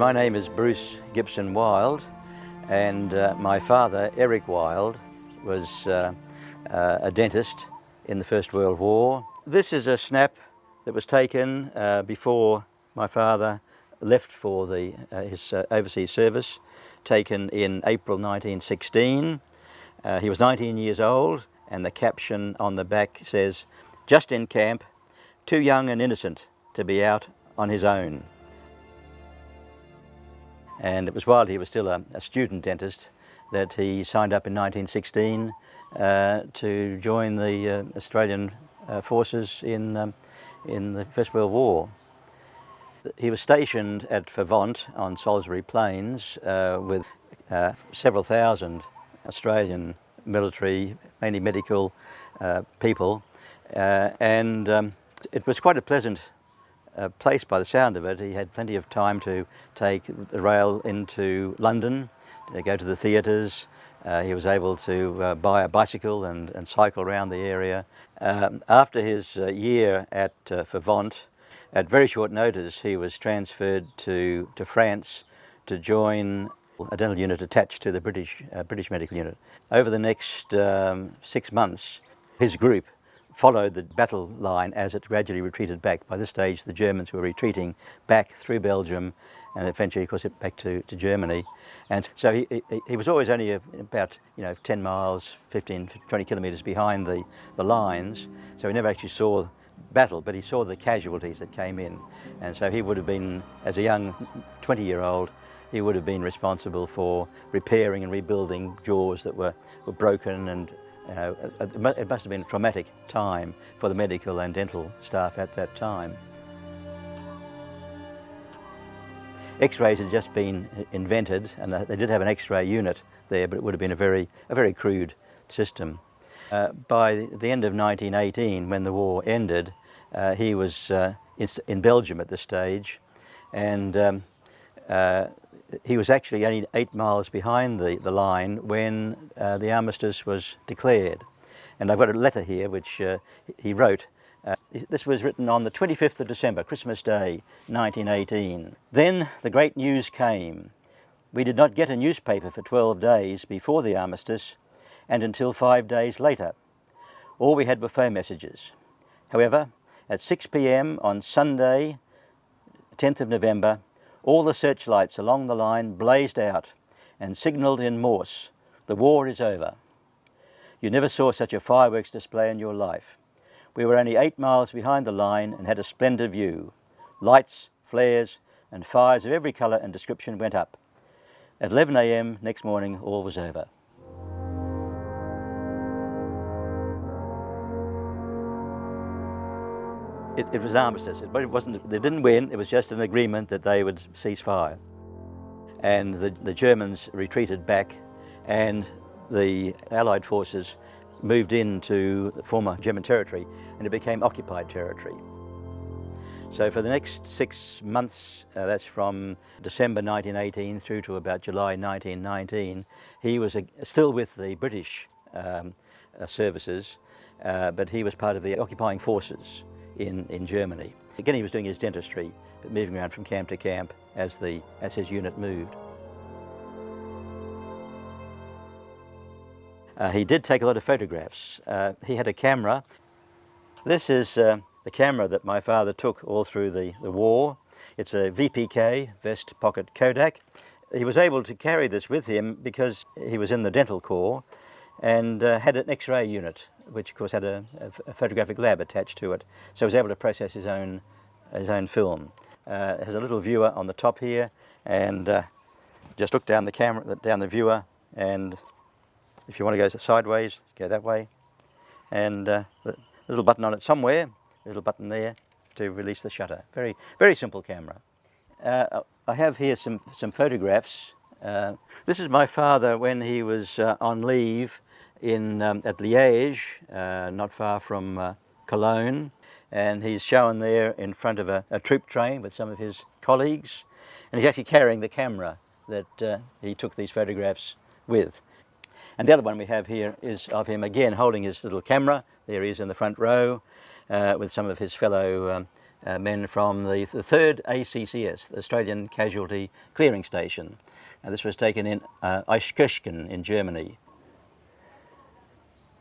My name is Bruce Gibson Wilde, and my father, Eric Wilde, was a dentist in the First World War. This is a snap that was taken before my father left for his overseas service, taken in April 1916. He was 19 years old, and the caption on the back says, "Just in camp, too young and innocent to be out on his own." And it was while he was still a student dentist that he signed up in 1916 to join the Australian forces in the First World War. He was stationed at Vermont on Salisbury Plains with several thousand Australian military, mainly medical people, and it was quite a pleasant place by the sound of it. He had plenty of time to take the rail into London, to go to the theatres. He was able to buy a bicycle and cycle around the area. After his year at Vermont, at very short notice, he was transferred to France to join a dental unit attached to the British medical unit. Over the next 6 months, his group followed the battle line as it gradually retreated back. By this stage, the Germans were retreating back through Belgium and eventually, of course, back to Germany. And so he was always only about 10 miles, 15, 20 kilometres behind the lines, so he never actually saw battle, but he saw the casualties that came in. And so he would have been, as a young 20-year-old, he would have been responsible for repairing and rebuilding jaws that were broken, and it must have been a traumatic time for the medical and dental staff at that time. X-rays had just been invented, and they did have an X-ray unit there, but it would have been a very crude system. By the end of 1918, when the war ended, he was in Belgium at this stage, and he was actually only 8 miles behind the line when the armistice was declared. And I've got a letter here which he wrote. This was written on the 25th of December, Christmas Day, 1918. "Then the great news came. We did not get a newspaper for 12 days before the armistice and until 5 days later. All we had were phone messages. However, at 6 p.m. on Sunday, 10th of November, all the searchlights along the line blazed out and signalled in Morse, 'The war is over.' You never saw such a fireworks display in your life. We were only 8 miles behind the line and had a splendid view. Lights, flares, and fires of every colour and description went up. At 11 a.m. next morning, all was over." It was an armistice, but it wasn't. They didn't win. It was just an agreement that they would cease fire, and the Germans retreated back, and the Allied forces moved into the former German territory, and it became occupied territory. So for the next 6 months, that's from December 1918 through to about July 1919, he was still with the British services, but he was part of the occupying forces in Germany. Again, he was doing his dentistry, but moving around from camp to camp as his unit moved. He did take a lot of photographs. He had a camera. This is the camera that my father took all through the war. It's a VPK, Vest Pocket Kodak. He was able to carry this with him because he was in the dental corps and had an X-ray unit, which of course had a photographic lab attached to it. So he was able to process his own film. It has a little viewer on the top here, and just look down the viewer, and if you want to go sideways, go that way. And a little button on it somewhere, a little button there to release the shutter. Very, very simple camera. I have here some photographs. This is my father when he was on leave at Liège, not far from Cologne, and he's shown there in front of a troop train with some of his colleagues, and he's actually carrying the camera that he took these photographs with. And the other one we have here is of him again holding his little camera. There he is in the front row with some of his fellow men from the 3rd ACCS, the Australian Casualty Clearing Station. This was taken in Eichkirchen in Germany.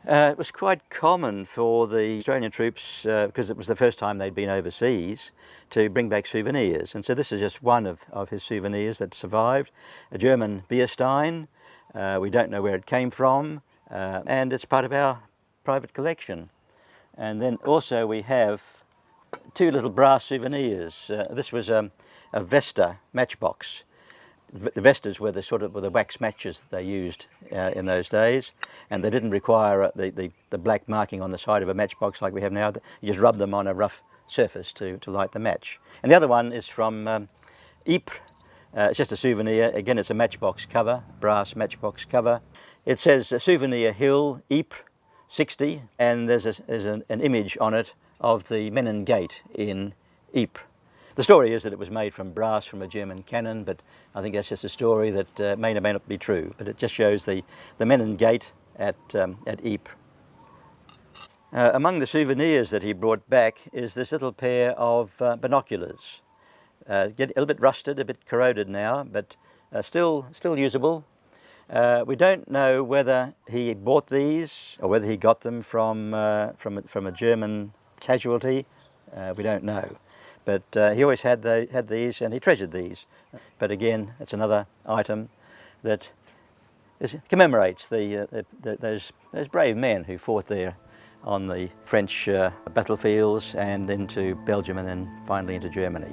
It was quite common for the Australian troops, because it was the first time they'd been overseas, to bring back souvenirs. And so this is just one of his souvenirs that survived. A German beer stein. We don't know where it came from, and it's part of our private collection. And then also we have 2 little brass souvenirs. This was a Vesta matchbox. The Vestas were the wax matches that they used in those days, and they didn't require the black marking on the side of a matchbox like we have now. You just rub them on a rough surface to light the match. And the other one is from Ypres. It's just a souvenir. Again, it's a matchbox cover, brass matchbox cover. It says Souvenir Hill, Ypres, 60, and there's an image on it of the Menin Gate in Ypres. The story is that it was made from brass from a German cannon, but I think that's just a story that may or may not be true. But it just shows the Menin Gate at Ypres. Among the souvenirs that he brought back is this little pair of binoculars. Get a little bit rusted, a bit corroded now, but still usable. We don't know whether he bought these or whether he got them from a German casualty. We don't know. But he always had these, and he treasured these. But again, it's another item that commemorates those brave men who fought there on the French battlefields and into Belgium and then finally into Germany.